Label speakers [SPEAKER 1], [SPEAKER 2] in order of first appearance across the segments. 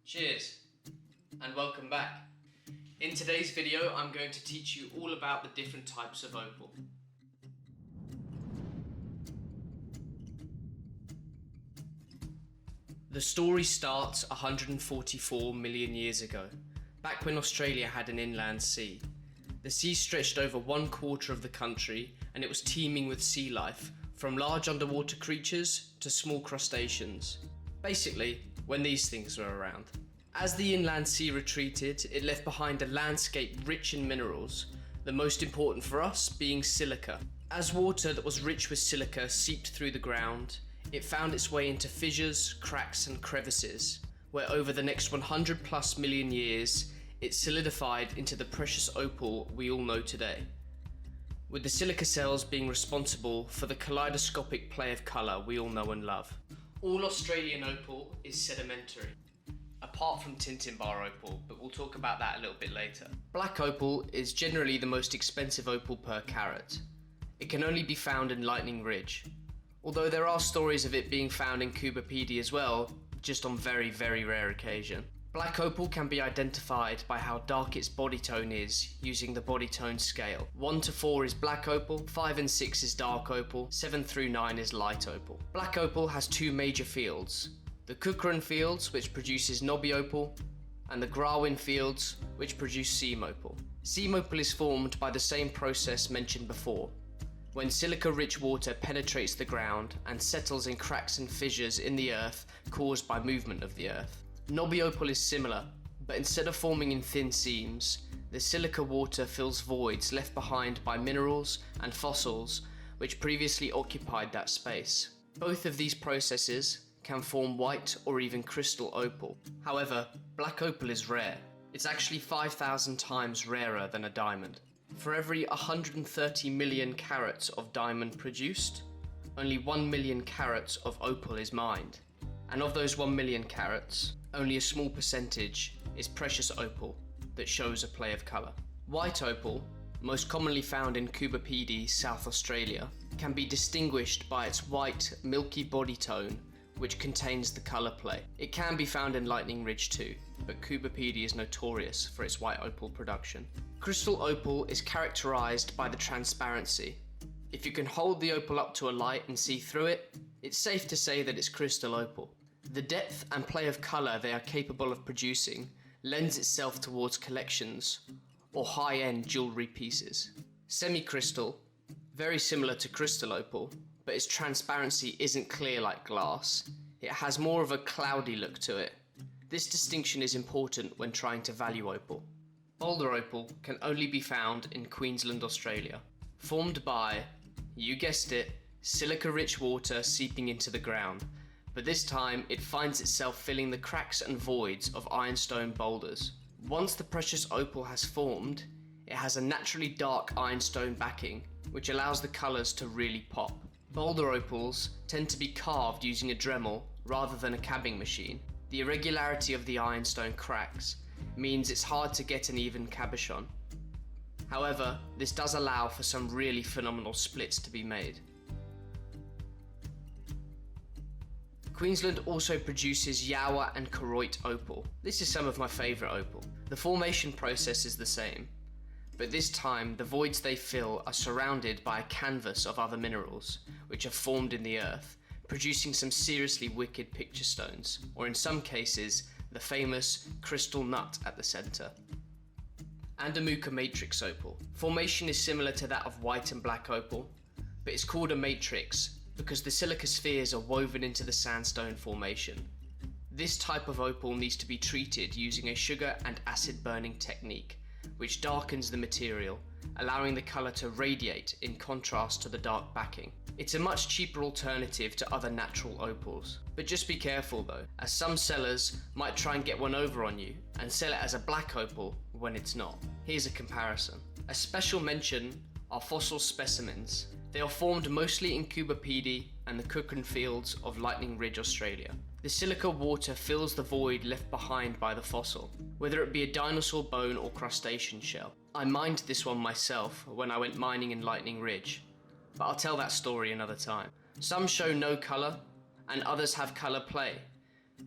[SPEAKER 1] Cheers and welcome back. In today's video I'm going to teach you all about the different types of opal. The story starts 144 million years ago, back when Australia had an inland sea. The sea stretched over 1/4 of the country and it was teeming with sea life, from large underwater creatures to small crustaceans. Basically, when these things were around. As the inland sea retreated, it left behind a landscape rich in minerals, the most important for us being silica. As water that was rich with silica seeped through the ground, it found its way into fissures, cracks and crevices, where over the next 100+ million years, it solidified into the precious opal we all know today, with the silica cells being responsible for the kaleidoscopic play of colour we all know and love. All Australian opal is sedimentary, apart from Tintinbar opal, but we'll talk about that a little bit later. Black opal is generally the most expensive opal per carat. It can only be found in Lightning Ridge, although there are stories of it being found in Coober Pedy as well, just on very rare occasion. Black opal can be identified by how dark its body tone is using the body tone scale. 1 to 4 is black opal, 5 and 6 is dark opal, 7 through 9 is light opal. Black opal has two major fields: the Cochrane fields, which produces knobby opal, and the Grawin fields, which produce seam opal. Seam opal is formed by the same process mentioned before, when silica-rich water penetrates the ground and settles in cracks and fissures in the earth caused by movement of the earth. Knobby opal is similar, but instead of forming in thin seams, the silica water fills voids left behind by minerals and fossils which previously occupied that space. Both of these processes can form white or even crystal opal. However, black opal is rare. It's actually 5,000 times rarer than a diamond. For every 130 million carats of diamond produced, only 1 million carats of opal is mined. And of those 1 million carats, only a small percentage is precious opal that shows a play of colour. White opal, most commonly found in Coober Pedy, South Australia, can be distinguished by its white, milky body tone, which contains the colour play. It can be found in Lightning Ridge too, but Coober Pedy is notorious for its white opal production. Crystal opal is characterised by the transparency. If you can hold the opal up to a light and see through it, it's safe to say that it's crystal opal. The depth and play of colour they are capable of producing lends itself towards collections or high-end jewellery pieces. Semi-crystal, very similar to crystal opal, but its transparency isn't clear like glass. It has more of a cloudy look to it. This distinction is important when trying to value opal. Boulder opal can only be found in Queensland, Australia, formed by, you guessed it, silica-rich water seeping into the ground, but this time it finds itself filling the cracks and voids of ironstone boulders. Once the precious opal has formed, it has a naturally dark ironstone backing, which allows the colours to really pop. Boulder opals tend to be carved using a Dremel rather than a cabbing machine. The irregularity of the ironstone cracks means it's hard to get an even cabochon. However, this does allow for some really phenomenal splits to be made. Queensland also produces Yawa and Koroit opal. This is some of my favourite opal. The formation process is the same, but this time the voids they fill are surrounded by a canvas of other minerals, which are formed in the earth, producing some seriously wicked picture stones, or in some cases, the famous crystal nut at the centre. Andamuka matrix opal. Formation is similar to that of white and black opal, but it's called a matrix because the silica spheres are woven into the sandstone formation. This type of opal needs to be treated using a sugar and acid burning technique, which darkens the material, allowing the colour to radiate in contrast to the dark backing. It's a much cheaper alternative to other natural opals. But just be careful though, as some sellers might try and get one over on you and sell it as a black opal when it's not. Here's a comparison. A special mention are fossil specimens. They are formed mostly in Coober Pedy and the Cochrane fields of Lightning Ridge, Australia. The silica water fills the void left behind by the fossil, whether it be a dinosaur bone or crustacean shell. I mined this one myself when I went mining in Lightning Ridge, but I'll tell that story another time. Some show no colour, and others have colour play,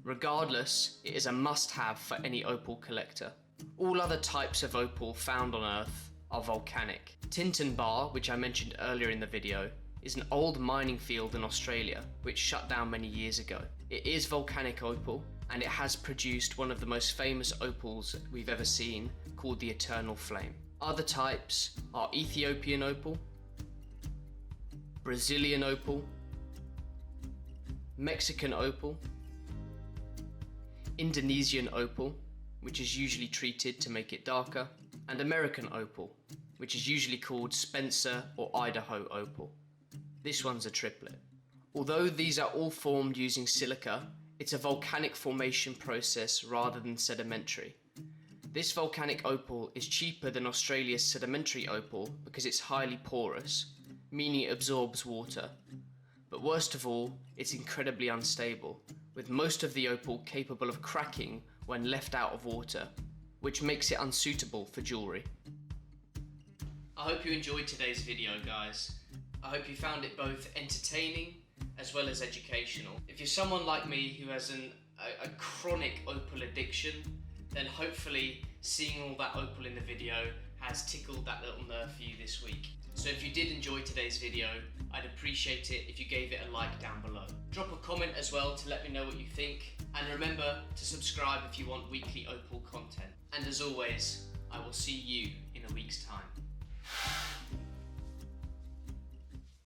[SPEAKER 1] Regardless, it is a must-have for any opal collector. All other types of opal found on Earth are volcanic. Tintinbar, which I mentioned earlier in the video, is an old mining field in Australia which shut down many years ago. It is volcanic opal, and it has produced one of the most famous opals we've ever seen, called the Eternal Flame. Other types are Ethiopian opal, Brazilian opal, Mexican opal, Indonesian opal, which is usually treated to make it darker, and American opal, which is usually called Spencer or Idaho opal. This one's a triplet. Although these are all formed using silica, it's a volcanic formation process rather than sedimentary. This volcanic opal is cheaper than Australia's sedimentary opal because it's highly porous, meaning it absorbs water. But worst of all, it's incredibly unstable, with most of the opal capable of cracking when left out of water, which makes it unsuitable for jewellery. I hope you enjoyed today's video, guys. I hope you found it both entertaining as well as educational. If you're someone like me who has a chronic opal addiction, then hopefully seeing all that opal in the video has tickled that little nerve for you this week. So if you did enjoy today's video, I'd appreciate it if you gave it a like down below. Drop a comment as well to let me know what you think, and remember to subscribe if you want weekly opal content. And as always, I will see you in a week's time.